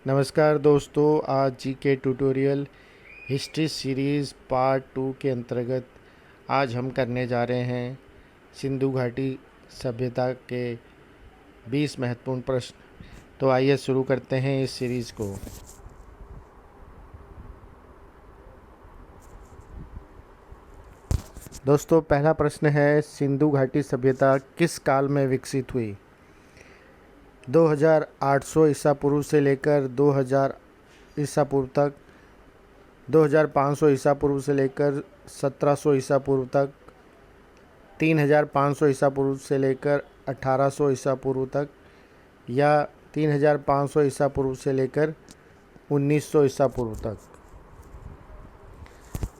नमस्कार दोस्तों, आज जी के ट्यूटोरियल हिस्ट्री सीरीज़ पार्ट 2 के अंतर्गत आज हम करने जा रहे हैं सिंधु घाटी सभ्यता के 20 महत्वपूर्ण प्रश्न। तो आइए शुरू करते हैं इस सीरीज़ को। दोस्तों, पहला प्रश्न है, सिंधु घाटी सभ्यता किस काल में विकसित हुई? 2800 ईसा पूर्व से लेकर 2000 ईसा पूर्व तक, 2500 ईसा पूर्व से लेकर 1700 ईसा पूर्व तक, 3500 ईसा पूर्व से लेकर 1800 ईसा पूर्व तक, या 3500 ईसा पूर्व से लेकर 1900 ईसा पूर्व तक।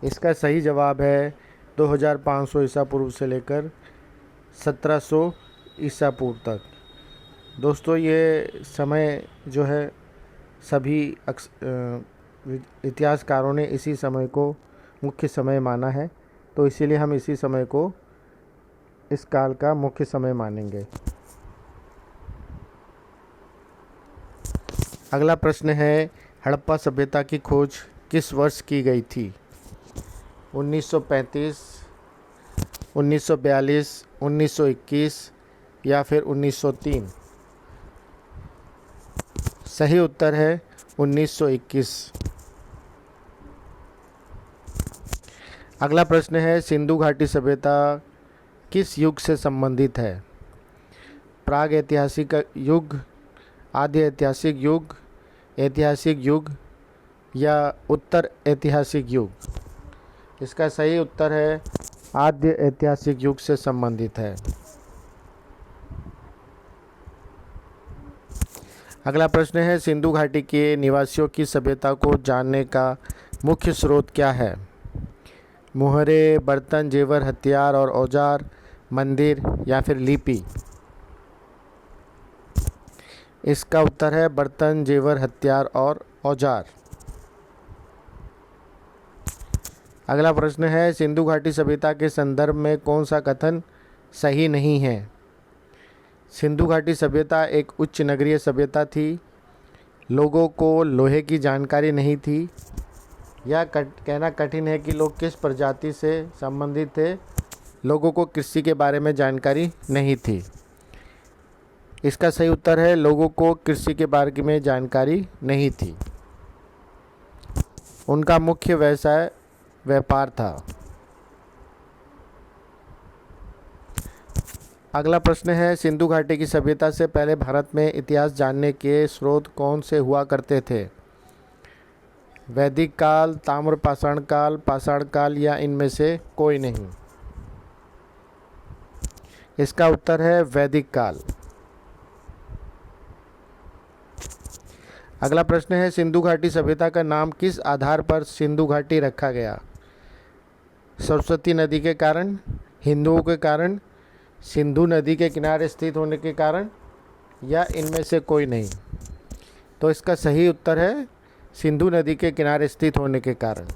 इसका सही जवाब है 2500 ईसा पूर्व से लेकर 1700 ईसा पूर्व तक। दोस्तों, ये समय जो है सभी इतिहासकारों ने इसी समय को मुख्य समय माना है, तो इसीलिए हम इसी समय को इस काल का मुख्य समय मानेंगे। अगला प्रश्न है, हड़प्पा सभ्यता की खोज किस वर्ष की गई थी? 1935, 1942, 1921 या फिर 1903? सही उत्तर है 1921। अगला प्रश्न है, सिंधु घाटी सभ्यता किस युग से संबंधित है? प्राग ऐतिहासिक युग, आद्य ऐतिहासिक युग या उत्तर ऐतिहासिक युग? इसका सही उत्तर है आद्य ऐतिहासिक युग से संबंधित है। अगला प्रश्न है, सिंधु घाटी के निवासियों की सभ्यता को जानने का मुख्य स्रोत क्या है? मुहरे, बर्तन, जेवर, हथियार और औजार, मंदिर या फिर लिपि? इसका उत्तर है बर्तन, जेवर, हथियार और औजार। अगला प्रश्न है, सिंधु घाटी सभ्यता के संदर्भ में कौन सा कथन सही नहीं है? सिंधु घाटी सभ्यता एक उच्च नगरीय सभ्यता थी, लोगों को लोहे की जानकारी नहीं थी, यह कहना कठिन है कि लोग किस प्रजाति से संबंधित थे, लोगों को कृषि के बारे में जानकारी नहीं थी। इसका सही उत्तर है लोगों को कृषि के बारे में जानकारी नहीं थी, उनका मुख्य व्यवसाय व्यापार था। अगला प्रश्न है, सिंधु घाटी की सभ्यता से पहले भारत में इतिहास जानने के स्रोत कौन से हुआ करते थे? वैदिक काल, ताम्र पाषाण काल या इनमें से कोई नहीं? इसका उत्तर है वैदिक काल। अगला प्रश्न है, सिंधु घाटी सभ्यता का नाम किस आधार पर सिंधु घाटी रखा गया? सरस्वती नदी के कारण, हिंदुओं के कारण, सिंधु नदी के किनारे स्थित होने के कारण या इनमें से कोई नहीं? तो इसका सही उत्तर है सिंधु नदी के किनारे स्थित होने के कारण।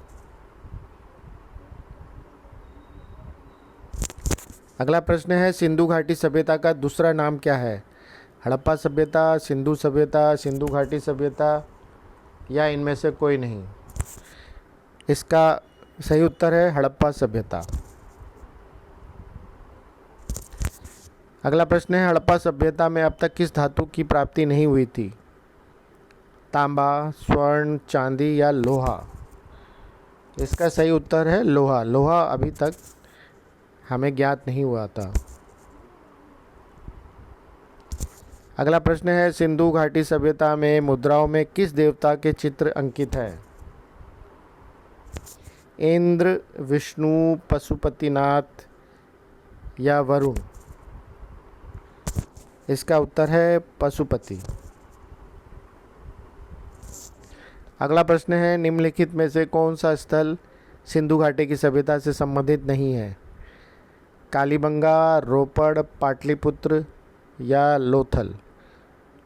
अगला प्रश्न है, सिंधु घाटी सभ्यता का दूसरा नाम क्या है? हड़प्पा सभ्यता, सिंधु सभ्यता, सिंधु घाटी सभ्यता या इनमें से कोई नहीं? इसका सही उत्तर है हड़प्पा सभ्यता। अगला प्रश्न है, हड़प्पा सभ्यता में अब तक किस धातु की प्राप्ति नहीं हुई थी? तांबा, स्वर्ण, चांदी या लोहा? इसका सही उत्तर है लोहा। लोहा अभी तक हमें ज्ञात नहीं हुआ था। अगला प्रश्न है, सिंधु घाटी सभ्यता में मुद्राओं में किस देवता के चित्र अंकित है? इंद्र, विष्णु, पशुपतिनाथ या वरुण? इसका उत्तर है पशुपति। अगला प्रश्न है, निम्नलिखित में से कौन सा स्थल सिंधु घाटी की सभ्यता से संबंधित नहीं है? कालीबंगा, रोपड़, पाटलिपुत्र या लोथल?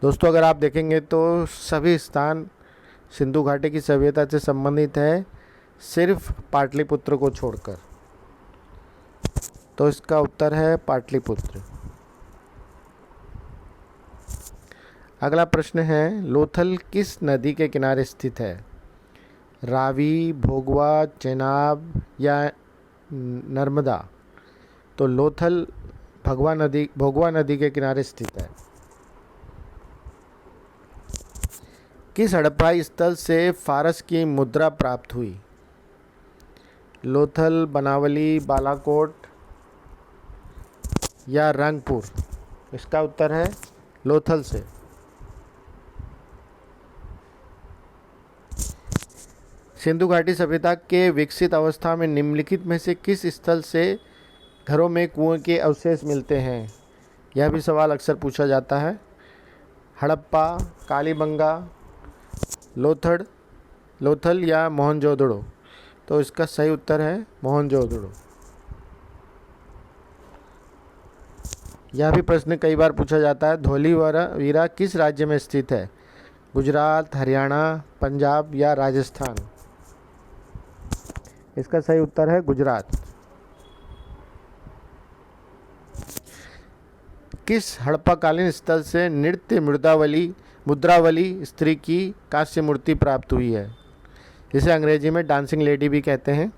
दोस्तों, अगर आप देखेंगे तो सभी स्थान सिंधु घाटी की सभ्यता से संबंधित है, सिर्फ पाटलिपुत्र को छोड़कर। तो इसका उत्तर है पाटलिपुत्र। अगला प्रश्न है, लोथल किस नदी के किनारे स्थित है? रावी, भोगवा, चेनाब या नर्मदा? तो लोथल भोगवा नदी के किनारे स्थित है। किस हड़प्पा स्थल से फारस की मुद्रा प्राप्त हुई? लोथल, बनावली, बालाकोट या रंगपुर? इसका उत्तर है लोथल से। सिंधु घाटी सभ्यता के विकसित अवस्था में निम्नलिखित में से किस स्थल से घरों में कुएं के अवशेष मिलते हैं? यह भी सवाल अक्सर पूछा जाता है। हड़प्पा, कालीबंगा, लोथल या मोहनजोदड़ो? तो इसका सही उत्तर है मोहनजोदड़ो। यह भी प्रश्न कई बार पूछा जाता है, धौलीवीरा किस राज्य में स्थित है? गुजरात, हरियाणा, पंजाब या राजस्थान? इसका सही उत्तर है गुजरात। किस हड़प्पाकालीन स्थल से नृत्य मुद्रावली स्त्री की कांस्य मूर्ति प्राप्त हुई है, जिसे अंग्रेजी में डांसिंग लेडी भी कहते हैं?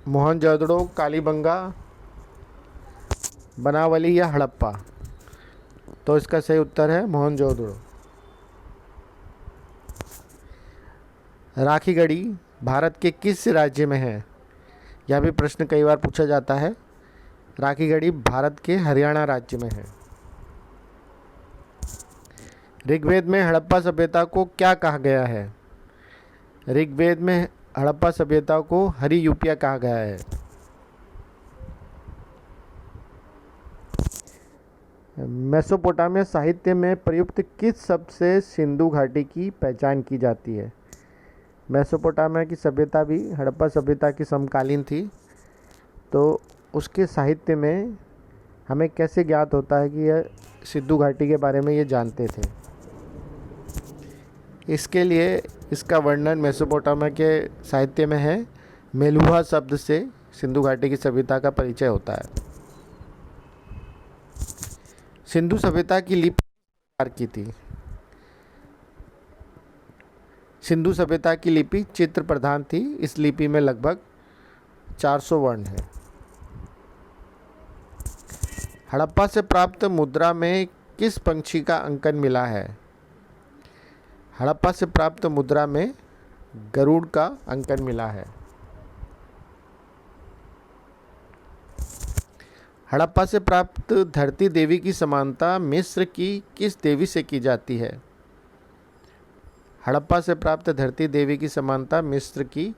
मोहनजोदड़ो, कालीबंगा, बनावली या हड़प्पा? तो इसका सही उत्तर है मोहनजोदड़ो। राखीगढ़ी भारत के किस राज्य में है? यह भी प्रश्न कई बार पूछा जाता है। राखीगढ़ी भारत के हरियाणा राज्य में है। ऋग्वेद में हड़प्पा सभ्यता को क्या कहा गया है? ऋग्वेद में हड़प्पा सभ्यता को हरी यूपिया कहा गया है। मेसोपोटामिया साहित्य में प्रयुक्त किस शब्द से सिंधु घाटी की पहचान की जाती है? मेसोपोटामिया की सभ्यता भी हड़प्पा सभ्यता की समकालीन थी, तो उसके साहित्य में हमें कैसे ज्ञात होता है कि यह सिंधु घाटी के बारे में ये जानते थे? इसके लिए इसका वर्णन मेसोपोटामिया के साहित्य में है। मेलुहा शब्द से सिंधु घाटी की सभ्यता का परिचय होता है। सिंधु सभ्यता की लिपि प्रकार की थी? सिंधु सभ्यता की लिपि चित्र प्रधान थी। इस लिपि में लगभग 400 वर्ण हैं। हड़प्पा से प्राप्त मुद्रा में किस पंछी का अंकन मिला है? हड़प्पा से प्राप्त मुद्रा में गरुड़ का अंकन मिला है। हड़प्पा से प्राप्त धरती देवी की समानता मिस्र की किस देवी से की जाती है? हड़प्पा से प्राप्त धरती देवी की समानता मिस्र की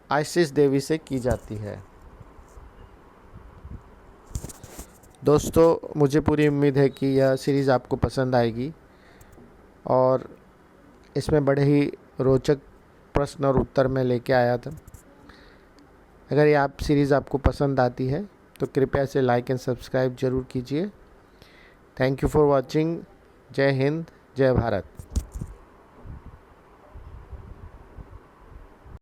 आइसिस देवी से की जाती है। दोस्तों, मुझे पूरी उम्मीद है कि यह सीरीज़ आपको पसंद आएगी और इसमें बड़े ही रोचक प्रश्न और उत्तर मैं लेके आया था। अगर ये सीरीज़ आपको पसंद आती है तो कृपया इसे लाइक एंड सब्सक्राइब ज़रूर कीजिए। Thank you for watching. जय हिंद, जय भारत।